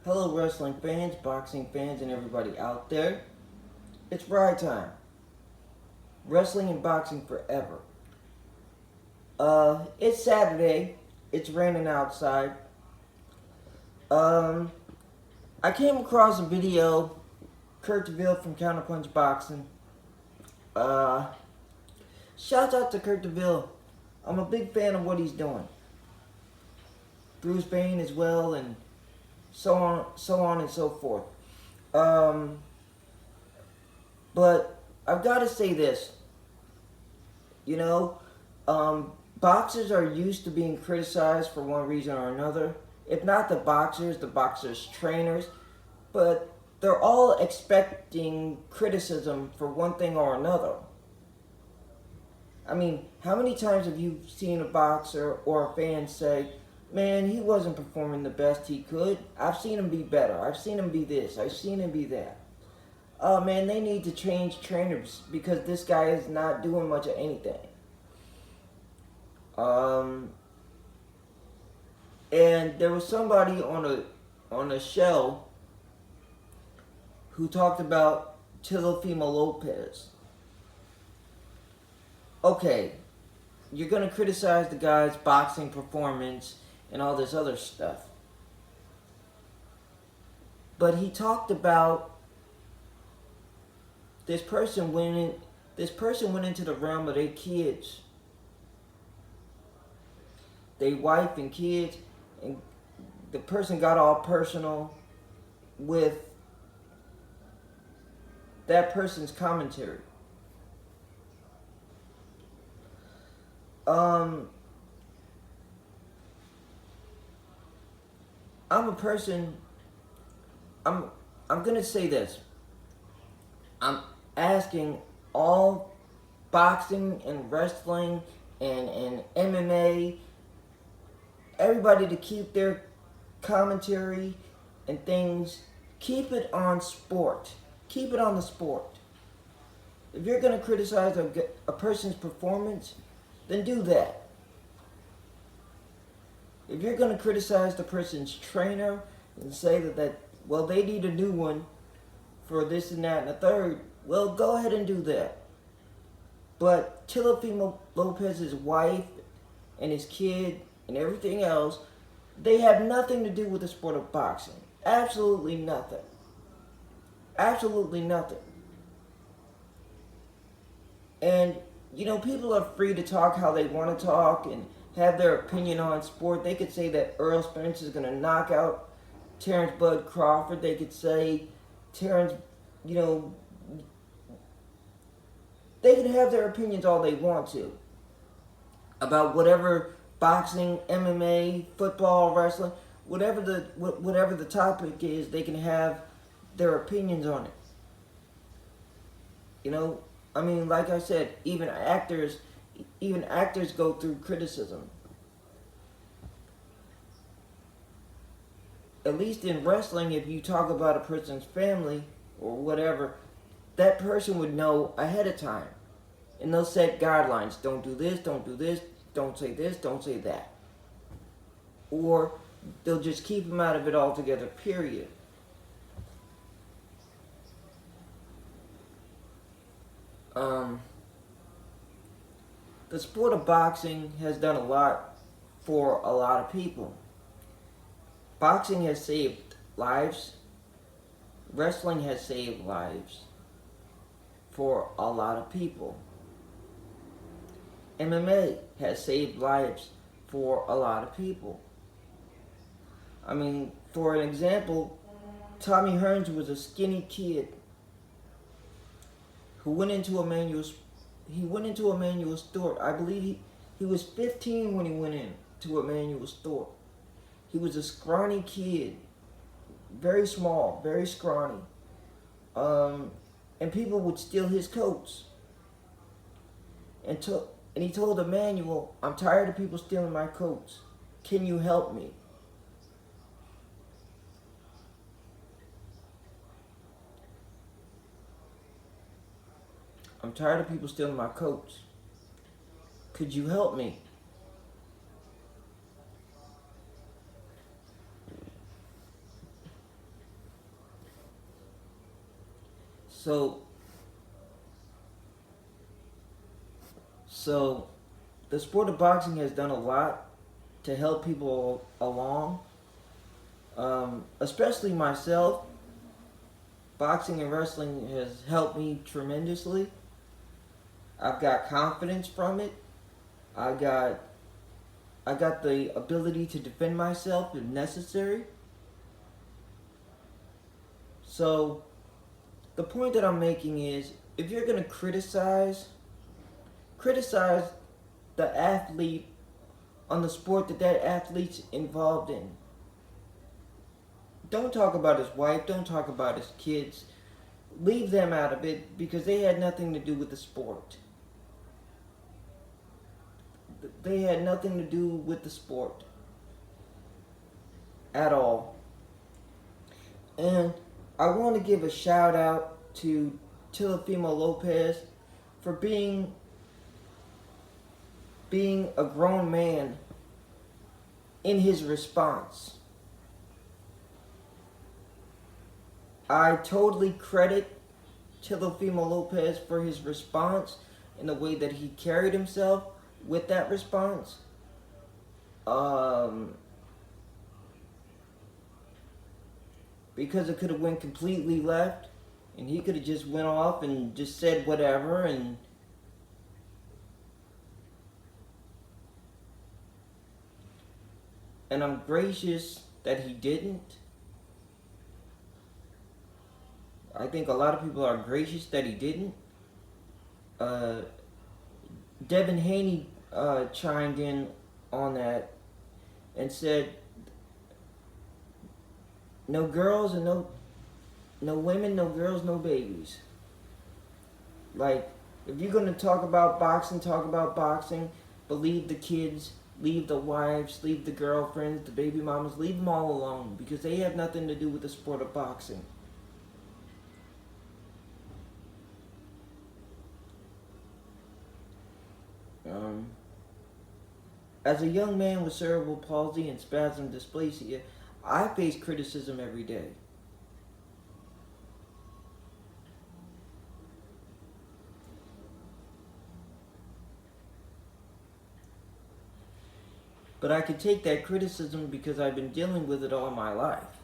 Hello, wrestling fans, boxing fans, and everybody out there. It's ride time. Wrestling and boxing forever. It's Saturday. It's raining outside. Um, I came across a video, Kurt DeVille from Counterpunch Boxing. Uh, Shout out to Kurt DeVille. I'm a big fan of what he's doing. Bruce Bain as well, and so on and so forth. Um, but I've got to say this. You know, boxers are used to being criticized for one reason or another. If not the boxers' trainers, but they're all expecting criticism for one thing or another. I mean, how many times have you seen a boxer or a fan say, man, he wasn't performing the best he could. I've seen him be better. I've seen him be this. I've seen him be that. Oh man, they need to change trainers because this guy is not doing much of anything. And there was somebody on a show who talked about Teofimo Lopez. Okay, you're gonna criticize the guy's boxing performance and all this other stuff, but he talked about this person went into the realm of their kids, their wife and kids, and the person got all personal with that person's commentary. I'm a person. I'm gonna say this. I'm asking all boxing and wrestling and MMA, everybody to keep their commentary and things, keep it on sport. Keep it on the sport. If you're going to criticize a person's performance, then do that. If you're going to criticize the person's trainer and say that well, they need a new one for this and that and the third, well, go ahead and do that. But Teofimo Lopez's wife and his kid and everything else, they have nothing to do with the sport of boxing. Absolutely nothing. Absolutely nothing. And, you know, people are free to talk how they want to talk and have their opinion on sport. They could say that Errol Spence is going to knock out Terrence Bud Crawford. They could say Terrence, you know, they can have their opinions all they want to about whatever boxing, MMA, football, wrestling, whatever the topic is. They can have their opinions on it. You know, I mean, like I said, even actors go through criticism. At least in wrestling, if you talk about a person's family or whatever, that person would know ahead of time. And they'll set guidelines. Don't do this, don't do this, don't say this, don't say that. Or they'll just keep them out of it altogether, period. The sport of boxing has done a lot for a lot of people. Boxing has saved lives. Wrestling has saved lives for a lot of people. MMA has saved lives for a lot of people. I mean, for an example, Tommy Hearns was a skinny kid who went into a manual store. I believe he was 15 when he went into a manual store. He was a scrawny kid, very small, very scrawny. And people would steal his coats. And he told the manual, I'm tired of people stealing my coats. Can you help me? I'm tired of people stealing my coats. Could you help me? So, so the sport of boxing has done a lot to help people along, especially myself. Boxing and wrestling has helped me tremendously. I've got confidence from it. I got I got the ability to defend myself if necessary. So the point that I'm making is if you're going to criticize the athlete on the sport that athlete's involved in. Don't talk about his wife, don't talk about his kids. Leave them out of it because they had nothing to do with the sport. They had nothing to do with the sport at all. And I want to give a shout out to Teofimo Lopez for being a grown man in his response. I totally credit Teofimo Lopez for his response and the way that he carried himself with that response. Because it could have went completely left and he could have just went off and just said whatever and I'm gracious that he didn't. I think a lot of people are gracious that he didn't. Devin Haney chimed in on that and said, "No girls and no women, no girls, no babies." Like, if you're gonna talk about boxing, talk about boxing. But leave the kids, leave the wives, leave the girlfriends, the baby mamas, leave them all alone because they have nothing to do with the sport of boxing. As a young man with cerebral palsy and spasm dysplasia, I face criticism every day. But I can take that criticism because I've been dealing with it all my life.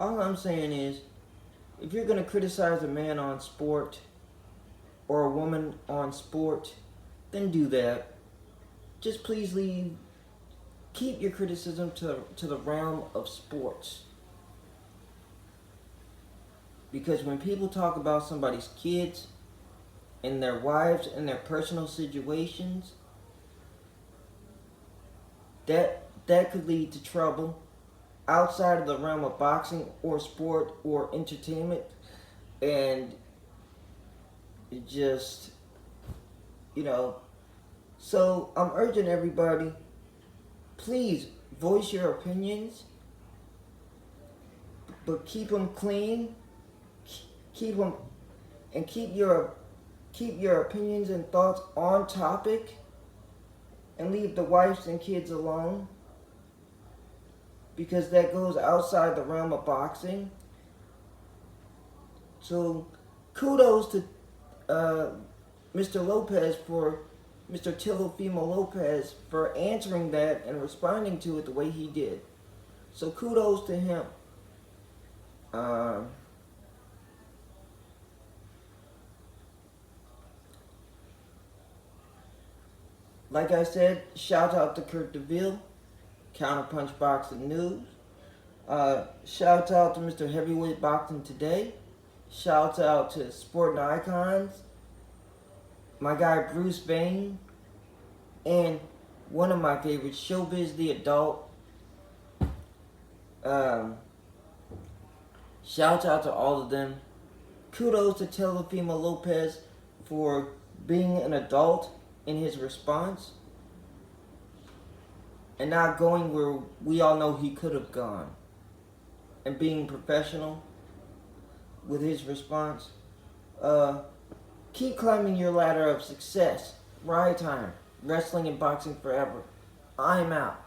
All I'm saying is, if you're going to criticize a man on sport or a woman on sport, then do that. Just please keep your criticism to the realm of sports. Because when people talk about somebody's kids and their wives and their personal situations, that could lead to trouble outside of the realm of boxing or sport or entertainment. And it just, so I'm urging everybody, please voice your opinions, but keep them clean. Keep them, and keep your opinions and thoughts on topic, and leave the wives and kids alone, because that goes outside the realm of boxing. So kudos to Mr. Teofimo Lopez for answering that and responding to it the way he did. So kudos to him. Like I said, shout out to Kurt DeVille, Counterpunch Boxing News. Shout out to Mr. Heavyweight Boxing Today. Shout out to Sporting Icons, my guy Bruce Bain, and one of my favorites, Showbiz the Adult. Shout out to all of them. Kudos to Teofimo Lopez for being an adult in his response and not going where we all know he could have gone, and being professional with his response. Keep climbing your ladder of success. Ride time. Wrestling and boxing forever. I'm out.